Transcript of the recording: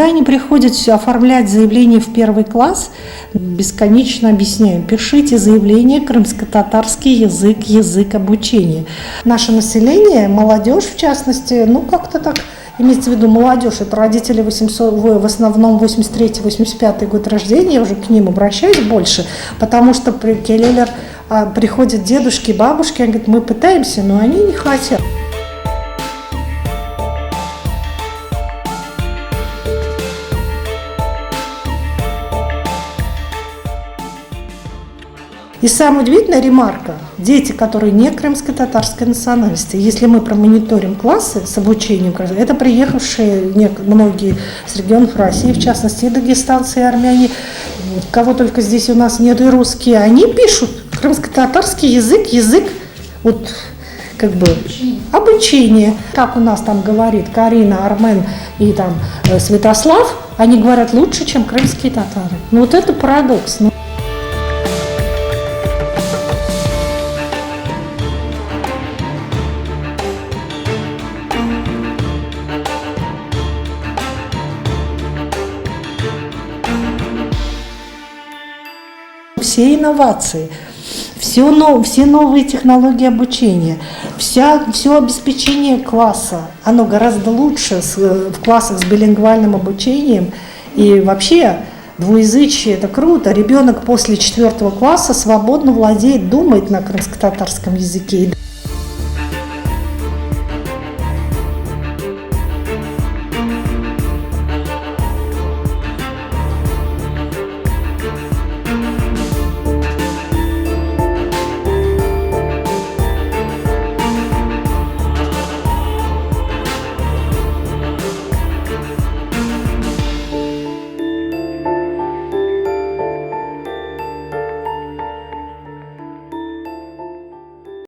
Когда они приходят оформлять заявление в 1 класс, бесконечно объясняем: пишите заявление, крымско-татарский язык, язык обучения. Наше население, молодежь в частности, как-то так, имеется в виду молодежь, это родители в основном 83-85 год рождения, я уже к ним обращаюсь больше, потому что при Келелер приходят дедушки, бабушки, они говорят: мы пытаемся, но они не хотят. И самая удивительная ремарка: дети, которые не крымско-татарской национальности, если мы промониторим классы с обучением, это приехавшие многие с регионов России, в частности и дагестанцы, и армяне, кого только здесь у нас нет, и русские, они пишут крымско-татарский язык обучение. Как у нас там говорит Карина, Армен и Святослав, они говорят лучше, чем крымские татары. Это парадокс. Все инновации, все новые технологии обучения, все обеспечение класса, оно гораздо лучше в классах с билингвальным обучением. И вообще двуязычие – это круто. Ребенок после 4 класса свободно владеет, думает на крымско-татарском языке.